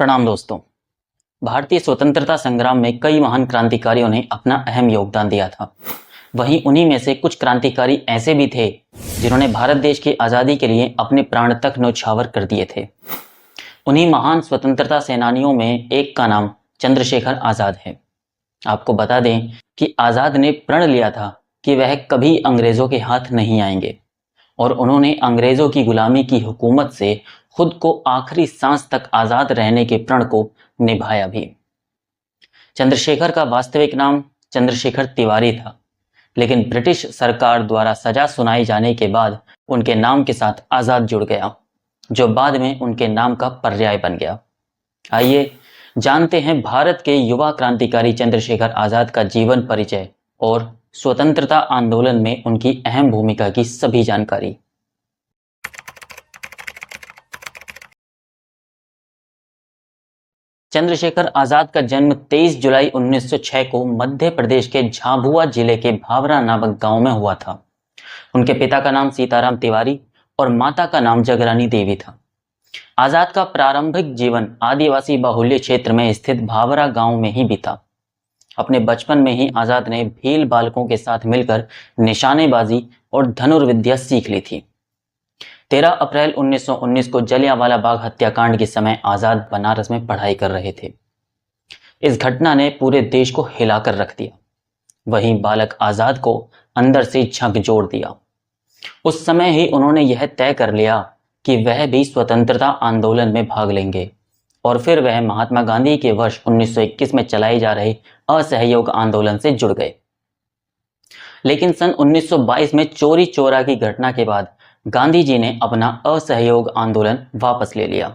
प्रणाम दोस्तों। भारतीय स्वतंत्रता संग्राम में कई महान क्रांतिकारियों ने अपना अहम योगदान दिया था। वहीं उन्हीं में से कुछ क्रांतिकारी ऐसे भी थे जिन्होंने भारत देश की आज़ादी के लिए अपने प्राण तक न्यौछावर कर दिए थे। उन्हीं महान स्वतंत्रता सेनानियों में एक का नाम चंद्रशेखर आज़ाद है। आपको बता दें कि आज़ाद ने प्रण लिया था कि वह कभी अंग्रेज़ों के हाथ नहीं आएंगे और उन्होंने अंग्रेज़ों की गुलामी की हुकूमत से खुद को आखिरी सांस तक आज़ाद रहने के प्रण को निभाया भी। चंद्रशेखर का वास्तविक नाम चंद्रशेखर तिवारी था, लेकिन ब्रिटिश सरकार द्वारा सजा सुनाई जाने के बाद उनके नाम के साथ आज़ाद जुड़ गया, जो बाद में उनके नाम का पर्याय बन गया। आइए जानते हैं भारत के युवा क्रांतिकारी चंद्रशेखर आज़ाद का जीवन परिचय और स्वतंत्रता आंदोलन में उनकी अहम भूमिका की सभी जानकारी। चंद्रशेखर आज़ाद का जन्म 23 जुलाई 1906 को मध्य प्रदेश के झाबुआ जिले के भावरा नामक गांव में हुआ था। उनके पिता का नाम सीताराम तिवारी और माता का नाम जगरानी देवी था। आज़ाद का प्रारंभिक जीवन आदिवासी बाहुल्य क्षेत्र में स्थित भावरा गांव में ही बीता। अपने बचपन में ही आज़ाद ने भील बालकों के साथ मिलकर निशानेबाजी और धनुर्विद्या सीख ली थी। 13 अप्रैल 1919 को जलियांवाला बाग हत्याकांड के समय आज़ाद बनारस में पढ़ाई कर रहे थे। इस घटना ने पूरे देश को हिलाकर रख दिया। वहीं बालक आज़ाद को अंदर से झकझोर दिया। उस समय ही उन्होंने यह तय कर लिया कि वह भी स्वतंत्रता आंदोलन में भाग लेंगे और फिर वह महात्मा गांधी के वर्ष 1921 में चलाए जा रहे असहयोग आंदोलन से जुड़ गए। लेकिन सन 1922 में चोरी चोरा की घटना के बाद गांधी जी ने अपना असहयोग आंदोलन वापस ले लिया,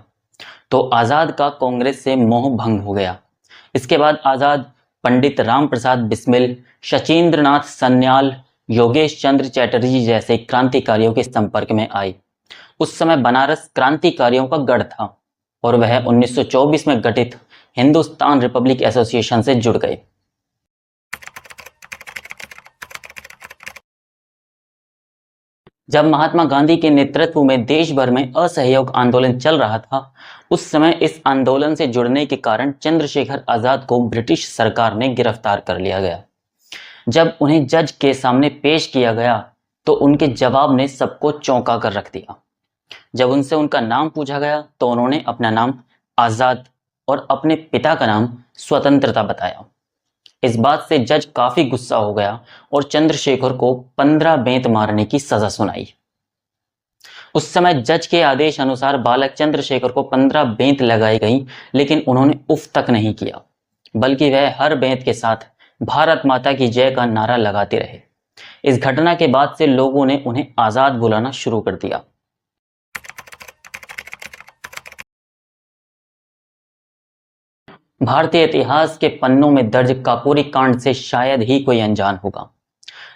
तो आज़ाद का कांग्रेस से मोह भंग हो गया। इसके बाद आज़ाद पंडित राम प्रसाद बिस्मिल, शचीन्द्रनाथ सन्याल, योगेश चंद्र चैटर्जी जैसे क्रांतिकारियों के संपर्क में आए। उस समय बनारस क्रांतिकारियों का गढ़ था और वह 1924 में गठित हिंदुस्तान रिपब्लिक एसोसिएशन से जुड़ गए। जब महात्मा गांधी के नेतृत्व में देश भर में असहयोग आंदोलन चल रहा था, उस समय इस आंदोलन से जुड़ने के कारण चंद्रशेखर आज़ाद को ब्रिटिश सरकार ने गिरफ्तार कर लिया गया। जब उन्हें जज के सामने पेश किया गया तो उनके जवाब ने सबको चौंका कर रख दिया। जब उनसे उनका नाम पूछा गया तो उन्होंने अपना नाम आज़ाद और अपने पिता का नाम स्वतंत्रता बताया। इस बात से जज काफी गुस्सा हो गया और चंद्रशेखर को 15 बेंत मारने की सजा सुनाई। उस समय जज के आदेश अनुसार बालक चंद्रशेखर को 15 बेंत लगाई गई, लेकिन उन्होंने उफ तक नहीं किया, बल्कि वह हर बेंत के साथ भारत माता की जय का नारा लगाते रहे। इस घटना के बाद से लोगों ने उन्हें आज़ाद बुलाना शुरू कर दिया। भारतीय इतिहास के पन्नों में दर्ज काकोरी कांड से शायद ही कोई अनजान होगा।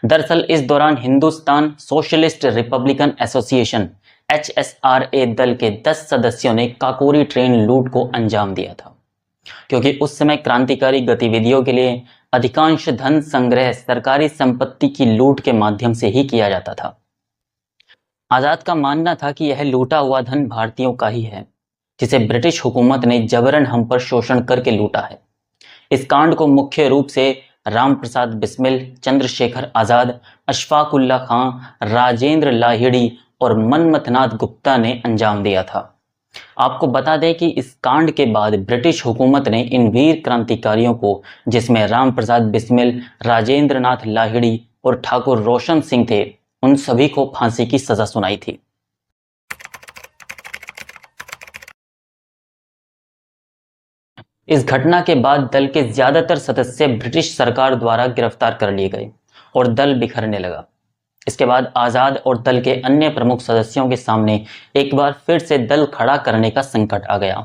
दरअसल इस दौरान Hindustan socialist Republican association HSRA दल के 10 सदस्यों ने काकोरी ट्रेन लूट को अंजाम दिया था, क्योंकि उस समय क्रांतिकारी गतिविधियों के लिए अधिकांश धन संग्रह सरकारी संपत्ति की लूट के माध्यम से ही किया जाता था। आज़ाद का मानना था कि यह लूटा हुआ धन भारतीयों का ही है, जिसे ब्रिटिश हुकूमत ने जबरन हम पर शोषण करके लूटा है। इस कांड को मुख्य रूप से राम प्रसाद बिस्मिल, चंद्रशेखर आज़ाद, अशफाक उल्लाह खां, राजेंद्र लाहिड़ी और मनमथनाथ गुप्ता ने अंजाम दिया था। आपको बता दें कि इस कांड के बाद ब्रिटिश हुकूमत ने इन वीर क्रांतिकारियों को, जिसमें राम प्रसाद बिस्मिल, राजेंद्र नाथ लाहिड़ी और ठाकुर रोशन सिंह थे, उन सभी को फांसी की सजा सुनाई थी। इस घटना के बाद दल के ज्यादातर सदस्य ब्रिटिश सरकार द्वारा गिरफ्तार कर लिए गए और दल बिखरने लगा। इसके बाद आज़ाद और दल के अन्य प्रमुख सदस्यों के सामने एक बार फिर से दल खड़ा करने का संकट आ गया।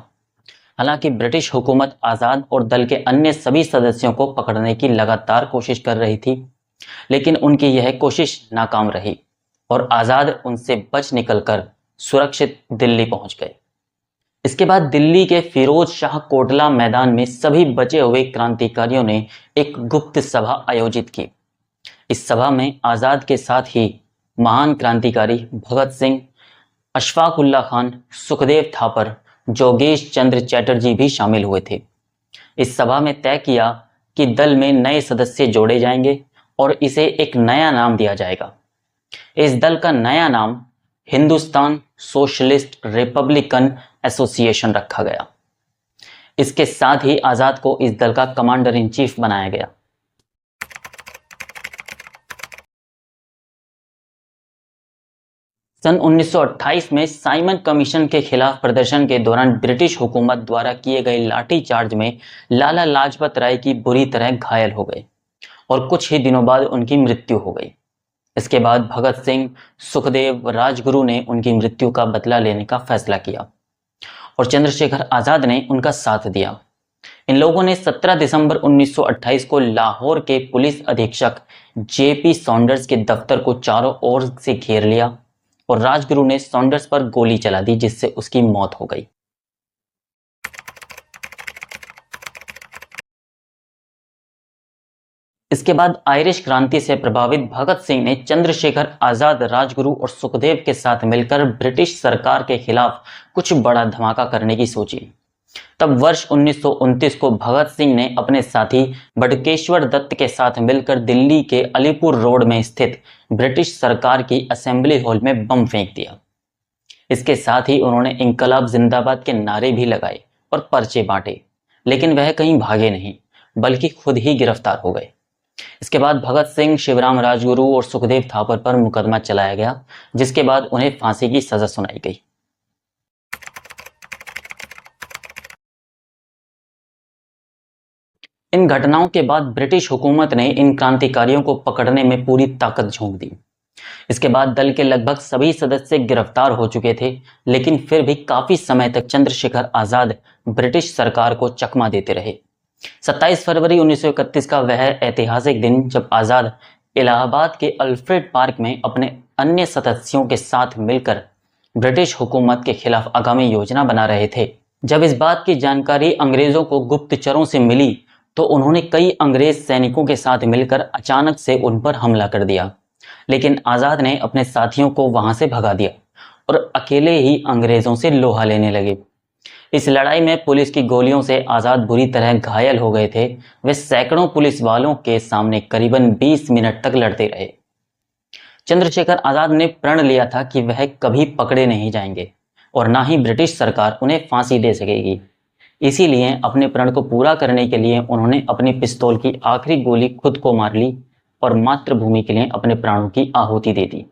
हालांकि ब्रिटिश हुकूमत आज़ाद और दल के अन्य सभी सदस्यों को पकड़ने की लगातार कोशिश कर रही थी, लेकिन उनकी यह कोशिश नाकाम रही और आज़ाद उनसे बच निकलकर सुरक्षित दिल्ली पहुंच गए। इसके बाद दिल्ली के फिरोज शाह कोटला मैदान में सभी बचे हुए क्रांतिकारियों ने एक गुप्त सभा आयोजित की। इस सभा में आज़ाद के साथ ही महान क्रांतिकारी भगत सिंह, अशफाक उल्लाह खान, सुखदेव थापर जोगेश चंद्र चैटर्जी भी शामिल हुए थे। इस सभा में तय किया कि दल में नए सदस्य जोड़े जाएंगे और इसे एक नया नाम दिया जाएगा। इस दल का नया नाम हिंदुस्तान सोशलिस्ट रिपब्लिकन एसोसिएशन रखा गया। इसके साथ ही आजाद को इस दल का कमांडर इन चीफ बनाया गया। सन 1928 में साइमन कमीशन के खिलाफ प्रदर्शन के दौरान ब्रिटिश हुकूमत द्वारा किए गए लाठीचार्ज में लाला लाजपत राय की बुरी तरह घायल हो गए और कुछ ही दिनों बाद उनकी मृत्यु हो गई। इसके बाद भगत सिंह, सुखदेव, राजगुरु ने उनकी मृत्यु का बदला लेने का फैसला किया और चंद्रशेखर आजाद ने उनका साथ दिया। इन लोगों ने 17 दिसंबर 1928 को लाहौर के पुलिस अधीक्षक जेपी सॉन्डर्स के दफ्तर को चारों ओर से घेर लिया और राजगुरु ने सॉन्डर्स पर गोली चला दी, जिससे उसकी मौत हो गई। इसके बाद आयरिश क्रांति से प्रभावित भगत सिंह ने चंद्रशेखर आजाद, राजगुरु और सुखदेव के साथ मिलकर ब्रिटिश सरकार के खिलाफ कुछ बड़ा धमाका करने की सोची। तब वर्ष 1929 को भगत सिंह ने अपने साथी बटुकेश्वर दत्त के साथ मिलकर दिल्ली के अलीपुर रोड में स्थित ब्रिटिश सरकार की असेंबली हॉल में बम फेंक दिया। इसके साथ ही उन्होंने इंकलाब जिंदाबाद के नारे भी लगाए और पर्चे बांटे, लेकिन वह कहीं भागे नहीं बल्कि खुद ही गिरफ्तार हो गए। इसके बाद भगत सिंह, शिवराम राजगुरु और सुखदेव थापर पर मुकदमा चलाया गया, जिसके बाद उन्हें फांसी की सजा सुनाई गई। इन घटनाओं के बाद ब्रिटिश हुकूमत ने इन क्रांतिकारियों को पकड़ने में पूरी ताकत झोंक दी। इसके बाद दल के लगभग सभी सदस्य गिरफ्तार हो चुके थे, लेकिन फिर भी काफी समय तक चंद्रशेखर आजाद ब्रिटिश सरकार को चकमा देते रहे। 27 फरवरी 1931 का वह ऐतिहासिक दिन जब आजाद इलाहाबाद के अल्फ्रेड पार्क में अपने अन्य सदस्यों के साथ मिलकर ब्रिटिश हुकूमत के खिलाफ आगामी योजना बना रहे थे। जब इस बात की जानकारी अंग्रेजों को गुप्तचरों से मिली तो उन्होंने कई अंग्रेज सैनिकों के साथ मिलकर अचानक से उन पर हमला कर दिया, लेकिन आजाद ने अपने साथियों को वहां से भगा दिया और अकेले ही अंग्रेजों से लोहा लेने लगे। इस लड़ाई में पुलिस की गोलियों से आजाद बुरी तरह घायल हो गए थे। वे सैकड़ों पुलिस वालों के सामने करीबन 20 मिनट तक लड़ते रहे। चंद्रशेखर आजाद ने प्रण लिया था कि वह कभी पकड़े नहीं जाएंगे और ना ही ब्रिटिश सरकार उन्हें फांसी दे सकेगी। इसीलिए अपने प्रण को पूरा करने के लिए उन्होंने अपनी पिस्तौल की आखिरी गोली खुद को मार ली और मातृभूमि के लिए अपने प्राणों की आहुति दे दी।